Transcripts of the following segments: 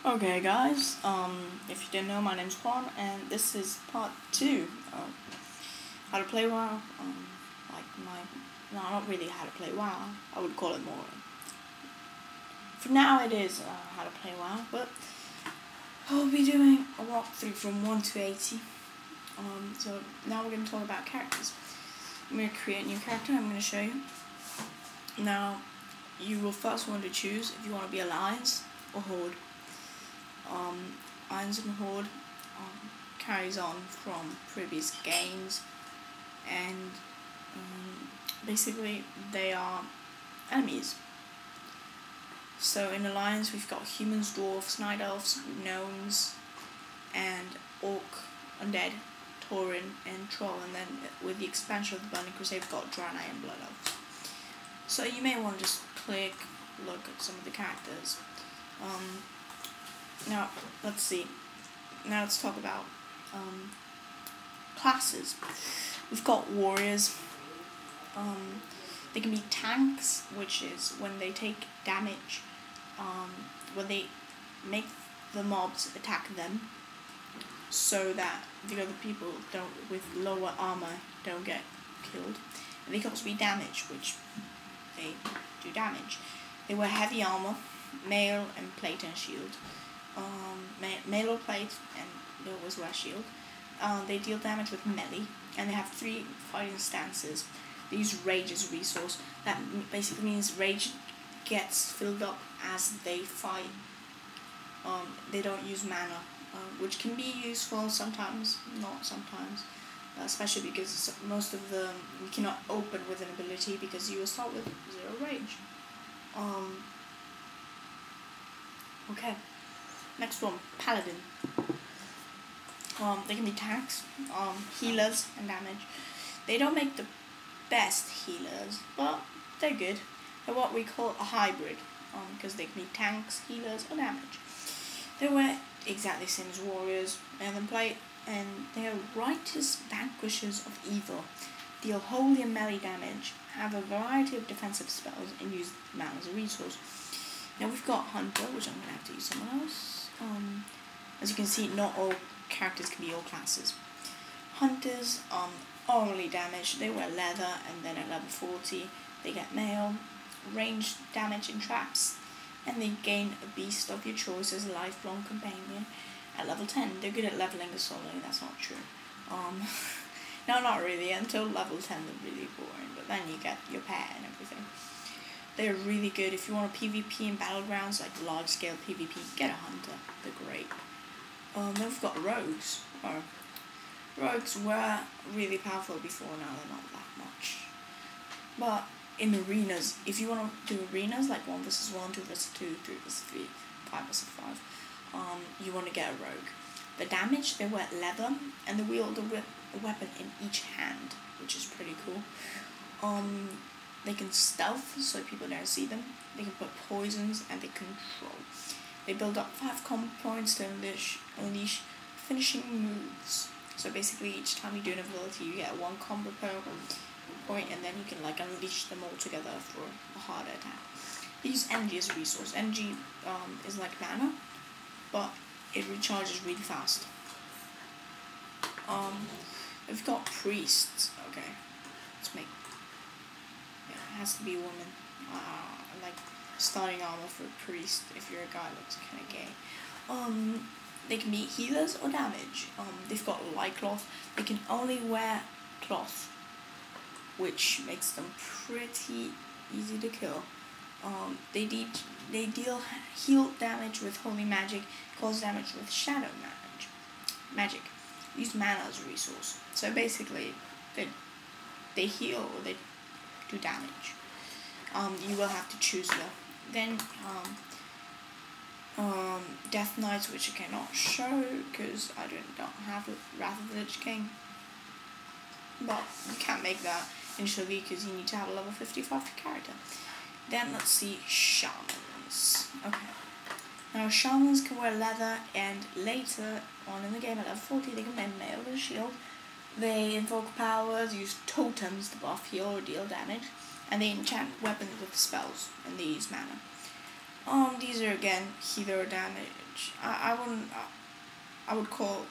Okay guys, if you didn't know, my name's Juan, and this is part 2 of how to play WoW. No, not really how to play WoW, I would call it more. For now it is how to play WoW, but I'll be doing a walkthrough from 1 to 80. So now we're going to talk about characters. I'm going to create a new character, I'm going to show you. Now, you will first want to choose if you want to be Alliance or Horde. Alliance and Horde carries on from previous games, and basically they are enemies. So in Alliance we've got humans, dwarves, night elves, gnomes, and orc, undead, tauren, and troll, and then with the expansion of the Burning Crusade we've got Draenei and blood elves. So you may want to just look at some of the characters. Now, let's see. Now let's talk about classes. We've got warriors. They can be tanks, which is when they take damage, when they make the mobs attack them, so that the other people with lower armor don't get killed. And they can also be damage, which they do damage. They wear heavy armor, mail and plate and shield. Mail or plate, and they always wear shield. They deal damage with melee, and they have 3 fighting stances. They use rage as a resource. That basically means rage gets filled up as they fight. They don't use mana, which can be useful sometimes, not sometimes. Especially because most of them you cannot open with an ability because you will start with 0 rage. Okay. Next one, Paladin. They can be tanks, healers, and damage. They don't make the best healers, but they're good. They're what we call a hybrid, because they can be tanks, healers, or damage. They wear exactly the same as warriors, and they are righteous vanquishers of evil. Deal holy and melee damage, have a variety of defensive spells, and use mana as a resource. Now we've got Hunter, which I'm going to have to use someone else. As you can see, not all characters can be all classes. Hunters are only damage. They wear leather, and then at level 40 they get mail, ranged damage and traps, and they gain a beast of your choice as a lifelong companion. At level 10, they're good at leveling a solo. That's not true. No, not really. Until level 10 they're really boring, but then you get your pet and everything. They're really good if you want a PvP in battlegrounds, like large scale PvP. Get a hunter, they're great. Then we've got rogues. Rogues were really powerful before, now they're not that much. But in arenas, if you want to do arenas like 1 vs 1, 2 vs 2, 3 vs 3, 5 vs 5, you want to get a rogue. The damage, they wear leather, and they wield a weapon in each hand, which is pretty cool. They can stealth, so people don't see them. They can put poisons, and they control. They build up 5 combo points to unleash finishing moves. So basically, each time you do an ability, you get 1 combo point, and then you can unleash them all together for a harder attack. They use energy as a resource. Energy is like mana, but it recharges really fast. We've got priests. Okay, let's make. It has to be a woman. Like starting armor for a priest. If you're a guy, looks kind of gay. They can be healers or damage. They've got light cloth. They can only wear cloth, which makes them pretty easy to kill. They deal heal damage with holy magic, cause damage with shadow magic. Use mana as a resource. So basically, they heal or they do damage. You will have to choose them. Then Death Knights, which I cannot show because I don't have Wrath of the Lich King. But you can't make that initially because you need to have a level 55 character. Then let's see Shamans. Okay. Now Shamans can wear leather, and later on in the game at level 40 they can wear mail and shield. They invoke powers, use totems to buff, heal, or deal damage, and they enchant weapons with spells, and they use mana. These are again healer damage. I would call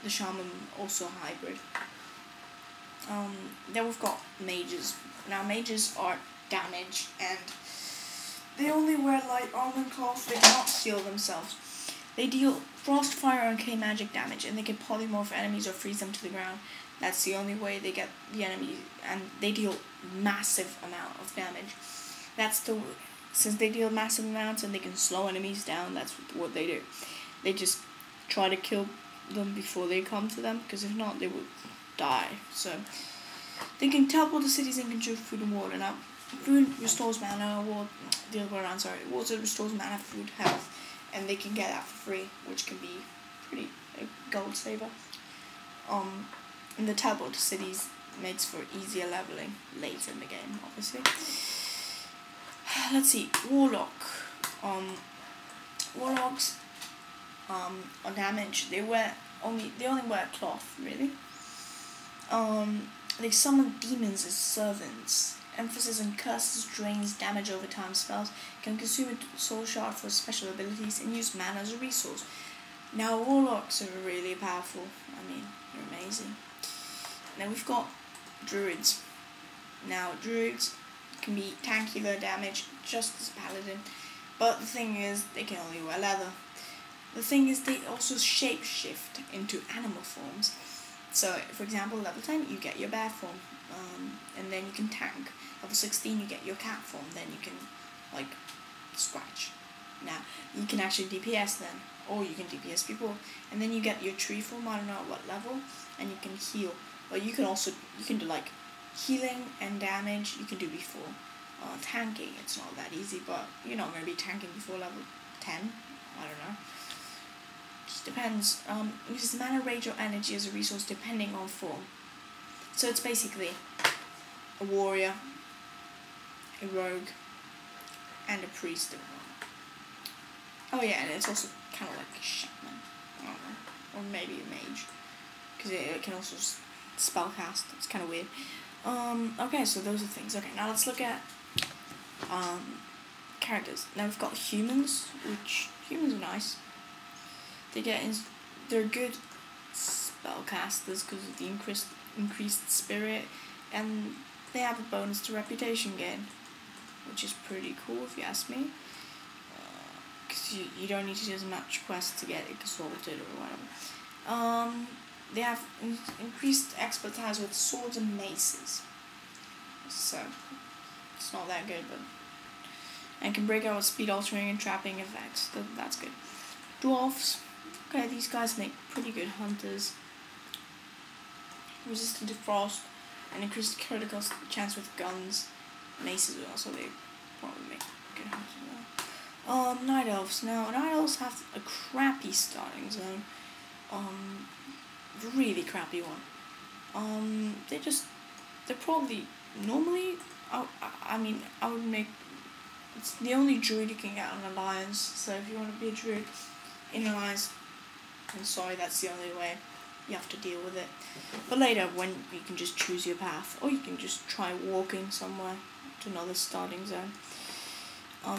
the shaman also hybrid. Then we've got mages. Now mages are damage and they only wear light armor and cloth. They cannot heal themselves. They deal frost, fire, and K magic damage, and they can polymorph enemies or freeze them to the ground. That's the only way they get the enemy, and they deal massive amount of damage. Since they deal massive amounts and they can slow enemies down, that's what they do. They just try to kill them before they come to them, because if not, they will die. So they can teleport to cities and consume food and water. Now, food restores mana, water restores mana, food, health, and they can get that for free, which can be pretty a gold saver. And the teleport to cities makes for easier leveling later in the game, obviously. Let's see, Warlock. Warlocks on damage, they only wear cloth, really. They summon demons as servants. Emphasis on curses, drains, damage over time spells, can consume a soul shard for special abilities, and use mana as a resource. Now warlocks are really powerful. I mean, they're amazing. Now we've got druids. Now druids can be tankular damage, just as paladin, but the thing is, they can only wear leather. The thing is, they also shapeshift into animal forms. So, for example, level 10, you get your bear form, and then you can tank. Level 16, you get your cat form, then you can, like, scratch. Now, you can actually DPS then, or you can DPS people, and then you get your tree form, I don't know at what level, and you can heal. But you can do, like, healing and damage, you can do before. Tanking, it's not that easy, but you're not going to be tanking before level 10, I don't know. Just depends. Uses mana, rage, or energy as a resource depending on form. So it's basically a warrior, a rogue, and a priest. Oh yeah, and it's also kind of like a shaman, I don't know, or maybe a mage, because it can also spellcast. It's kind of weird. Okay, so those are things. Okay, now let's look at characters. Now we've got humans, which humans are nice. They're good spellcasters because of the increased spirit, and they have a bonus to reputation gain, which is pretty cool if you ask me. Because you don't need to do as much quests to get exalted or whatever. They have increased expertise with swords and maces, so it's not that good, but and can break out with speed altering and trapping effects. That's good. Dwarves. Okay, these guys make pretty good hunters. Resistant to frost and increased critical chance with guns. Maces also, they probably make good hunters. Night elves. Now, night elves have a crappy starting zone. Really crappy one. They're probably normally. I would make. It's the only druid you can get on Alliance. So if you want to be a druid in Alliance, I'm sorry, that's the only way. You have to deal with it. But later, when you can just choose your path, or you can just try walking somewhere to another starting zone.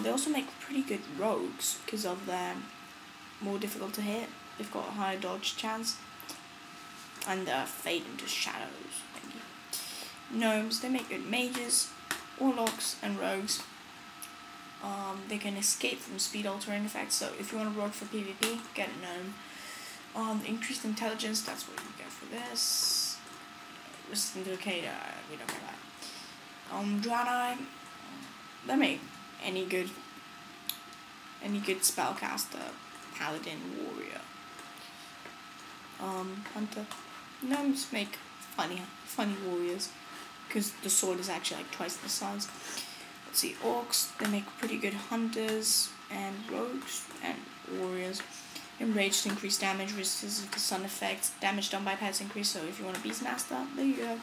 They also make pretty good rogues because of their more difficult to hit. They've got a higher dodge chance, and fade into shadows. Maybe. Gnomes, they make good mages, warlocks, and rogues. They can escape from speed altering effects. So if you want to rogue for PvP, get a gnome. Increased intelligence, that's what you get for this. Resistant to decay, we don't get that. Draenei, they make any good spellcaster, paladin, warrior. Hunter. Gnomes make funny warriors, because the sword is actually like twice the size. Let's see, orcs, they make pretty good hunters and rogues and warriors. Enraged to increase damage, resistance to sun effects, damage done by pets increase, so if you want a Beastmaster, there you go.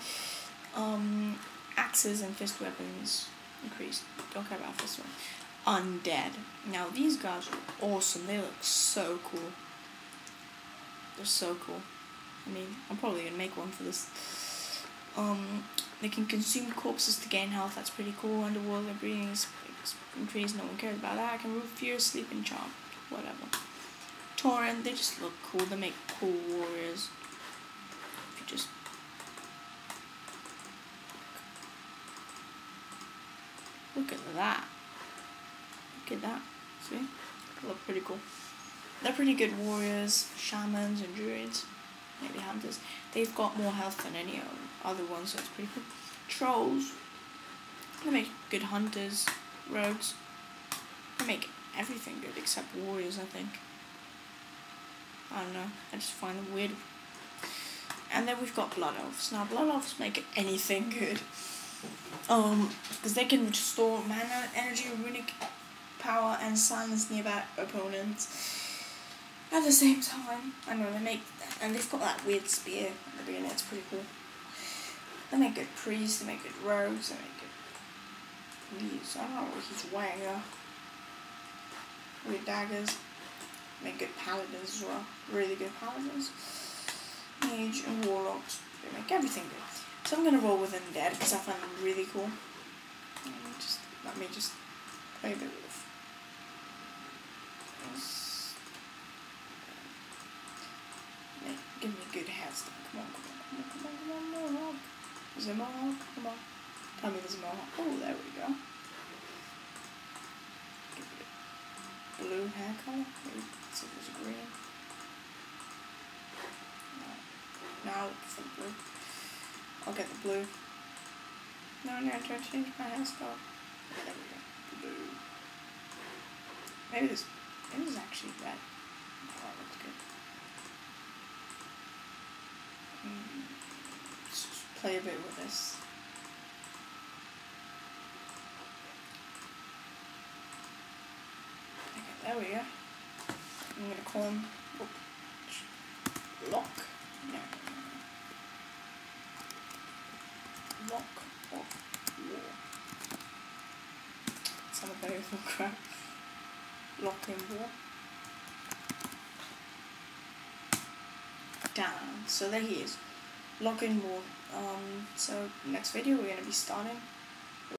Axes and fist weapons increased. Don't care about fist weapons. Undead. Now these guys are awesome, they look so cool. They're so cool. I mean, I'm probably gonna make one for this. They can consume corpses to gain health, that's pretty cool. Underworld breeding is increase, no one cares about that. I can root fear, sleeping charm, whatever. Torrent, they just look cool, they make cool warriors. If you just look at that. Look at that. See? They look pretty cool. They're pretty good warriors, shamans and druids, maybe hunters. They've got more health than any other ones, so it's pretty cool. Trolls, they make good hunters, rogues. They make everything good except warriors, I think. I don't know, I just find them weird. And then we've got blood elves. Now blood elves make anything good. Because they can restore mana, energy, runic power, and silence nearby opponents at the same time. I know and they've got that weird spear at the beginning. It's pretty cool. They make good priests. They make good rogues. They make good leaves. I don't know what he's wearing. Weird daggers. Make good paladins as well. Really good paladins. Mage and warlocks. They make everything good. So I'm gonna roll with undead because I find them really cool. Let me just play a bit with this. Give me a good hairstyle. Come on, Mohawk. Is it Mohawk? Come on. Tell me there's a Mohawk. Oh, there we go. Give it a blue hair colour. Maybe see if there's green. No. Now for the blue. I'll get the blue. No, I'm trying to change my hairstyle. There we go. Blue. Maybe this is actually red. Oh, that looks good. Let's just play a bit with this. Okay, there we go. I'm gonna call him Lock. No. Lock of War. Some of those will crap. Lock in War. Down. So there he is. Lock in War. So next video we're gonna be starting